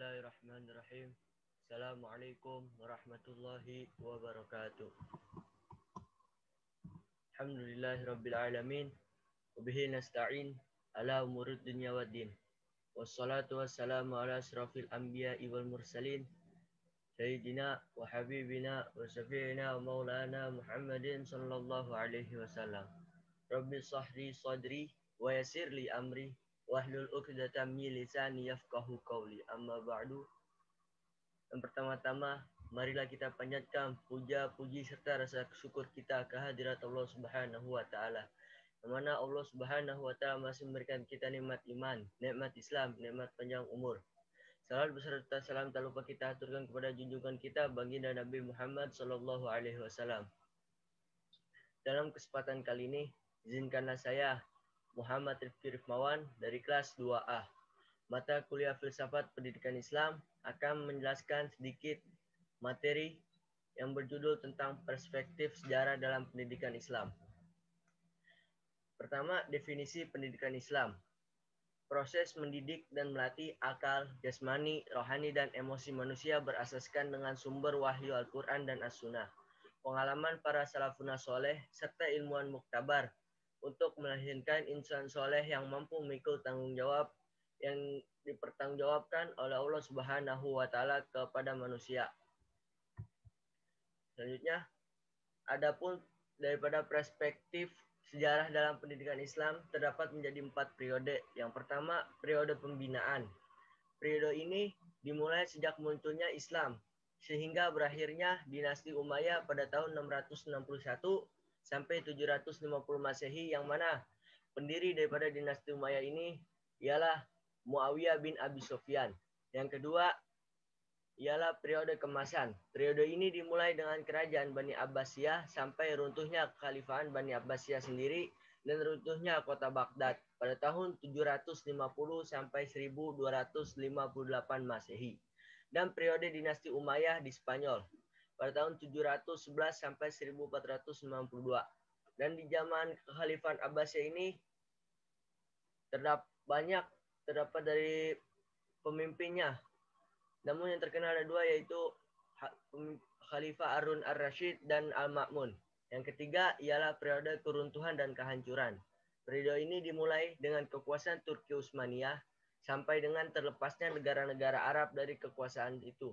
Bismillahirrahmanirrahim. Assalamualaikum warahmatullahi wabarakatuh. Alhamdulillahirabbil alamin. Wabihi nasta'in ala umurid dunya waddin. Wassalatu wassalamu ala asrafil anbiya'i wal mursalin. Sayyidina wa habibina wa syafi'ina wa maulana Muhammadin sallallahu alaihi wasallam. Rabbi sahli sadri wa yassir li amri wahlul 'uqdatam min lisani yafqahu qawli. Amma ba'du. Yang pertama-tama, marilah kita panjatkan puja-puji serta rasa syukur kita kehadirat Allah Subhanahu wa taala. Di mana Allah Subhanahu wa taala masih memberikan kita nikmat iman, nikmat Islam, nikmat panjang umur. Salam beserta salam tak lupa kita aturkan kepada junjungan kita baginda Nabi Muhammad sallallahu alaihi wasallam. Dalam kesempatan kali ini, izinkanlah saya Muhammad Rifki Rifmawan dari kelas 2A mata kuliah filsafat pendidikan Islam akan menjelaskan sedikit materi yang berjudul tentang perspektif sejarah dalam pendidikan Islam. Pertama, definisi pendidikan Islam. Proses mendidik dan melatih akal, jasmani, rohani, dan emosi manusia berasaskan dengan sumber wahyu Al-Quran dan As-Sunnah, pengalaman para salafun soleh, serta ilmuwan muktabar untuk melahirkan insan soleh yang mampu memikul tanggung jawab yang dipertanggungjawabkan oleh Allah Subhanahu wa taala kepada manusia. Selanjutnya, adapun daripada perspektif sejarah dalam pendidikan Islam terdapat menjadi 4 periode. Yang pertama, periode pembinaan. Periode ini dimulai sejak munculnya Islam sehingga berakhirnya dinasti Umayyah pada tahun 661 sampai 750 Masehi, yang mana pendiri daripada dinasti Umayyah ini ialah Muawiyah bin Abi Sufyan. Yang kedua ialah periode kemasan. Periode ini dimulai dengan kerajaan Bani Abbasiyah sampai runtuhnya kekhalifahan Bani Abbasiyah sendiri dan runtuhnya kota Baghdad pada tahun 750 sampai 1258 Masehi. Dan periode dinasti Umayyah di Spanyol pada tahun 711 sampai 1492. Dan di zaman kekhalifahan Abbasiyah ini terdapat dari pemimpinnya. Namun yang terkenal ada dua, yaitu Khalifah Harun ar-Rasyid dan Al-Ma'mun. Yang ketiga ialah periode keruntuhan dan kehancuran. Periode ini dimulai dengan kekuasaan Turki Utsmaniyah sampai dengan terlepasnya negara-negara Arab dari kekuasaan itu.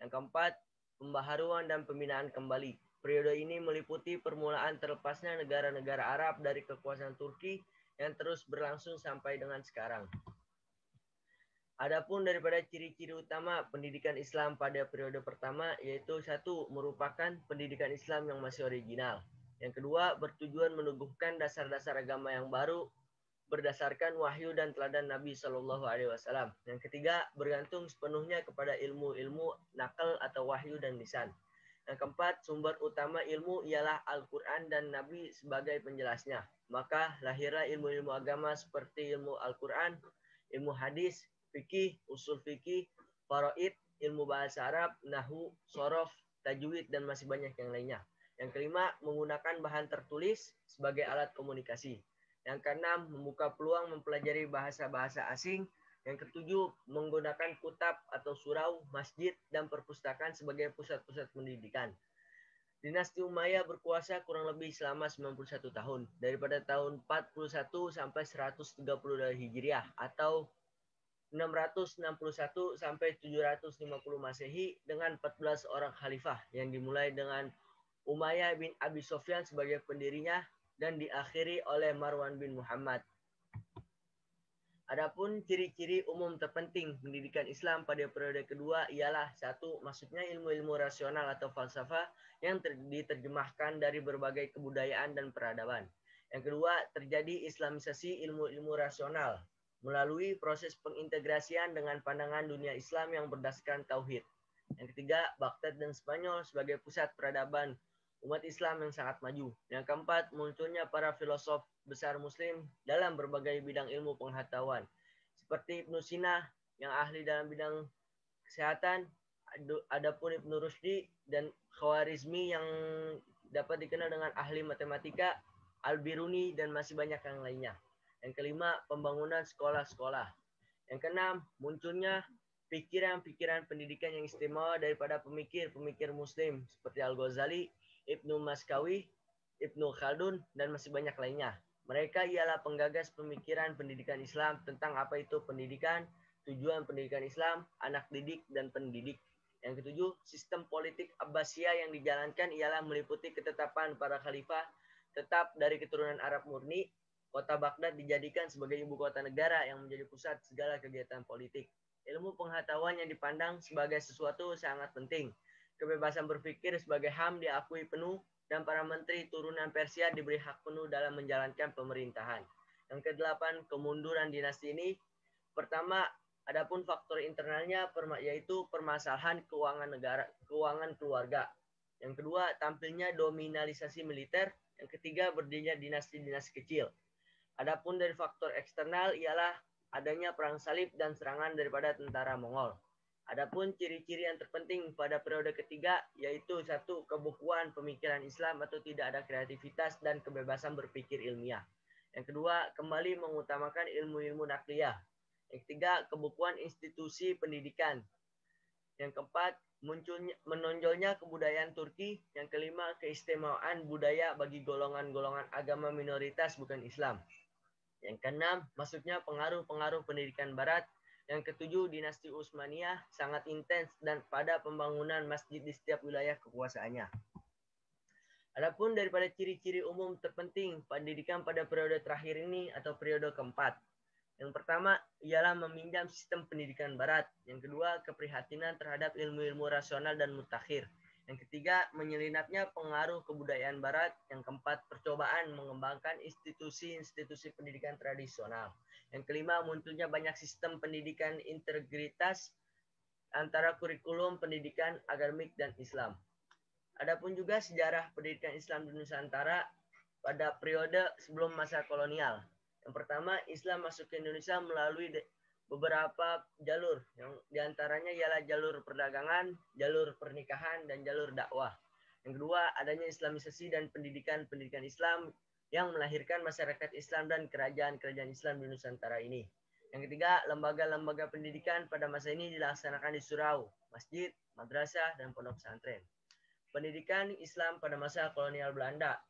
Yang keempat, pembaharuan dan pembinaan kembali. Periode ini meliputi permulaan terlepasnya negara-negara Arab dari kekuasaan Turki yang terus berlangsung sampai dengan sekarang. Adapun daripada ciri-ciri utama pendidikan Islam pada periode pertama, yaitu satu, merupakan pendidikan Islam yang masih original. Yang kedua, bertujuan meneguhkan dasar-dasar agama yang baru berdasarkan wahyu dan teladan Nabi Shallallahu Alaihi Wasallam. Yang ketiga, bergantung sepenuhnya kepada ilmu-ilmu nakal atau wahyu dan lisan. Yang keempat, sumber utama ilmu ialah Al-Quran dan Nabi sebagai penjelasnya. Maka lahirlah ilmu-ilmu agama seperti ilmu Al-Quran, ilmu hadis, fikih, usul fikih, faraid, ilmu bahasa Arab, nahwu, sorof, tajwid, dan masih banyak yang lainnya. Yang kelima, menggunakan bahan tertulis sebagai alat komunikasi. Yang keenam, membuka peluang mempelajari bahasa-bahasa asing. Yang ketujuh, menggunakan kutab atau surau, masjid, dan perpustakaan sebagai pusat-pusat pendidikan. Dinasti Umayyah berkuasa kurang lebih selama 91 tahun, daripada tahun 41 sampai 130 dari Hijriah atau 661 sampai 750 Masehi dengan 14 orang khalifah yang dimulai dengan Umayyah bin Abi Sufyan sebagai pendirinya dan diakhiri oleh Marwan bin Muhammad. Adapun ciri-ciri umum terpenting pendidikan Islam pada periode kedua ialah satu, maksudnya ilmu-ilmu rasional atau falsafah yang diterjemahkan dari berbagai kebudayaan dan peradaban. Yang kedua, terjadi islamisasi ilmu-ilmu rasional melalui proses pengintegrasian dengan pandangan dunia Islam yang berdasarkan tauhid. Yang ketiga, Baghdad dan Spanyol sebagai pusat peradaban umat Islam yang sangat maju. Yang keempat, munculnya para filosof besar Muslim dalam berbagai bidang ilmu pengetahuan, seperti Ibnu Sina yang ahli dalam bidang kesehatan, adapun Ibnu Rushdi dan Khawarizmi yang dapat dikenal dengan ahli matematika, Al-Biruni, dan masih banyak yang lainnya. Yang kelima, pembangunan sekolah-sekolah. Yang keenam, munculnya pikiran-pikiran pendidikan yang istimewa daripada pemikir-pemikir muslim seperti Al-Ghazali, Ibnu Maskawi, Ibnu Khaldun, dan masih banyak lainnya. Mereka ialah penggagas pemikiran pendidikan Islam tentang apa itu pendidikan, tujuan pendidikan Islam, anak didik, dan pendidik. Yang ketujuh, sistem politik Abbasiyah yang dijalankan ialah meliputi ketetapan para khalifah tetap dari keturunan Arab murni. Kota Baghdad dijadikan sebagai ibu kota negara yang menjadi pusat segala kegiatan politik. Ilmu pengetahuan yang dipandang sebagai sesuatu sangat penting. Kebebasan berpikir sebagai HAM diakui penuh dan para menteri turunan Persia diberi hak penuh dalam menjalankan pemerintahan. Yang kedelapan, kemunduran dinasti ini. Pertama, adapun faktor internalnya yaitu permasalahan keuangan negara, keuangan keluarga. Yang kedua, tampilnya dominalisasi militer. Yang ketiga, berdirinya dinasti-dinasti kecil. Adapun dari faktor eksternal ialah adanya perang salib dan serangan daripada tentara Mongol. Adapun ciri-ciri yang terpenting pada periode ketiga yaitu satu, kebukuan pemikiran Islam atau tidak ada kreativitas dan kebebasan berpikir ilmiah. Yang kedua, kembali mengutamakan ilmu-ilmu nakliyah. Yang ketiga, kebukuan institusi pendidikan. Yang keempat, menonjolnya kebudayaan Turki. Yang kelima, keistimewaan budaya bagi golongan-golongan agama minoritas bukan Islam. Yang keenam, masuknya pengaruh-pengaruh pendidikan barat. Yang ketujuh, dinasti Utsmaniyah sangat intens dan pada pembangunan masjid di setiap wilayah kekuasaannya. Adapun daripada ciri-ciri umum terpenting pendidikan pada periode terakhir ini atau periode keempat. Yang pertama ialah meminjam sistem pendidikan barat. Yang kedua, keprihatinan terhadap ilmu-ilmu rasional dan mutakhir. Yang ketiga, menyelinapnya pengaruh kebudayaan barat. Yang keempat, percobaan mengembangkan institusi-institusi pendidikan tradisional. Yang kelima, munculnya banyak sistem pendidikan integritas antara kurikulum pendidikan akademik dan Islam. Adapun juga sejarah pendidikan Islam di Nusantara pada periode sebelum masa kolonial. Yang pertama, Islam masuk ke Indonesia melalui beberapa jalur, yang diantaranya ialah jalur perdagangan, jalur pernikahan, dan jalur dakwah. Yang kedua, adanya islamisasi dan pendidikan Islam yang melahirkan masyarakat Islam dan kerajaan-kerajaan Islam di Nusantara ini. Yang ketiga, lembaga-lembaga pendidikan pada masa ini dilaksanakan di surau, masjid, madrasah, dan pondok pesantren. Pendidikan Islam pada masa kolonial Belanda.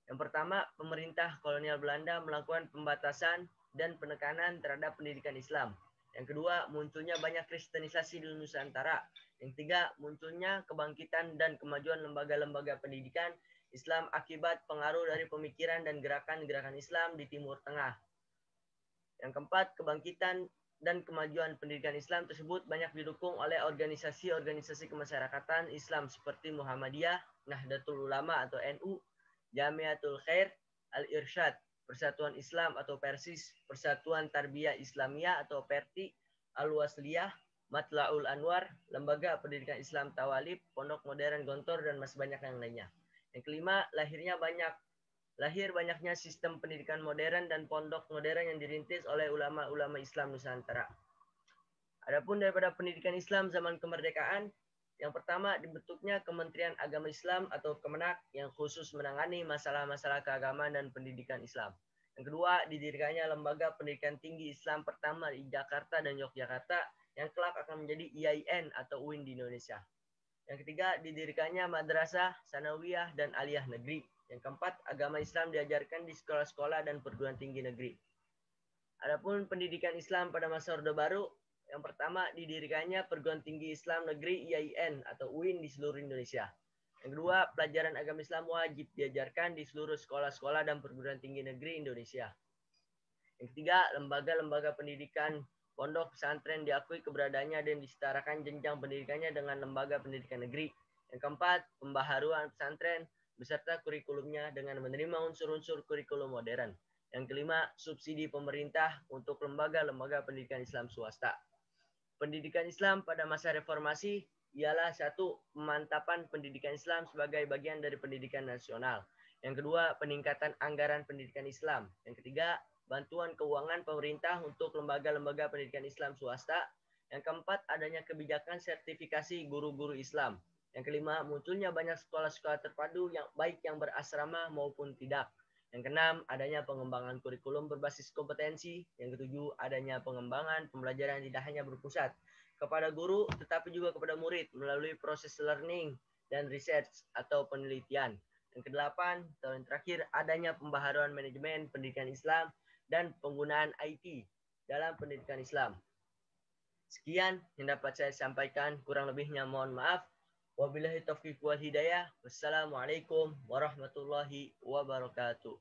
Yang pertama, pemerintah kolonial Belanda melakukan pembatasan dan penekanan terhadap pendidikan Islam. Yang kedua, munculnya banyak kristenisasi di Nusantara. Yang ketiga, munculnya kebangkitan dan kemajuan lembaga-lembaga pendidikan Islam akibat pengaruh dari pemikiran dan gerakan-gerakan Islam di Timur Tengah. Yang keempat, kebangkitan dan kemajuan pendidikan Islam tersebut banyak didukung oleh organisasi-organisasi kemasyarakatan Islam seperti Muhammadiyah, Nahdlatul Ulama atau NU, Jamiatul Khair, Al-Irsyad, Persatuan Islam atau Persis, Persatuan Tarbiyah Islamiyah atau PERTI, Al-Wasliyah, Matla'ul Anwar, Lembaga Pendidikan Islam Tawalib, Pondok Modern Gontor, dan masih banyak yang lainnya. Yang kelima, lahir banyaknya sistem pendidikan modern dan pondok modern yang dirintis oleh ulama-ulama Islam Nusantara. Adapun daripada pendidikan Islam zaman kemerdekaan, yang pertama, dibentuknya Kementerian Agama Islam atau Kemenak yang khusus menangani masalah-masalah keagamaan dan pendidikan Islam. Yang kedua, didirikannya Lembaga Pendidikan Tinggi Islam pertama di Jakarta dan Yogyakarta yang kelak akan menjadi IAIN atau UIN di Indonesia. Yang ketiga, didirikannya Madrasah, Sanawiyah, dan Aliyah Negeri. Yang keempat, agama Islam diajarkan di sekolah-sekolah dan perguruan tinggi negeri. Adapun pendidikan Islam pada masa Orde Baru, yang pertama, didirikannya Perguruan Tinggi Islam Negeri IAIN atau UIN di seluruh Indonesia. Yang kedua, pelajaran agama Islam wajib diajarkan di seluruh sekolah-sekolah dan perguruan tinggi negeri Indonesia. Yang ketiga, lembaga-lembaga pendidikan pondok pesantren diakui keberadaannya dan disetarakan jenjang pendidikannya dengan lembaga pendidikan negeri. Yang keempat, pembaharuan pesantren beserta kurikulumnya dengan menerima unsur-unsur kurikulum modern. Yang kelima, subsidi pemerintah untuk lembaga-lembaga pendidikan Islam swasta. Pendidikan Islam pada masa reformasi ialah satu, pemantapan pendidikan Islam sebagai bagian dari pendidikan nasional. Yang kedua, peningkatan anggaran pendidikan Islam. Yang ketiga, bantuan keuangan pemerintah untuk lembaga-lembaga pendidikan Islam swasta. Yang keempat, adanya kebijakan sertifikasi guru-guru Islam. Yang kelima, munculnya banyak sekolah-sekolah terpadu yang baik yang berasrama maupun tidak. Yang keenam, adanya pengembangan kurikulum berbasis kompetensi. Yang ketujuh, adanya pengembangan pembelajaran tidak hanya berpusat kepada guru, tetapi juga kepada murid melalui proses learning dan research atau penelitian. Yang kedelapan, tahun terakhir adanya pembaharuan manajemen pendidikan Islam dan penggunaan IT dalam pendidikan Islam. Sekian yang dapat saya sampaikan, kurang lebihnya mohon maaf. Wabillahi taufiq wal hidayah. Wassalamualaikum warahmatullahi wabarakatuh.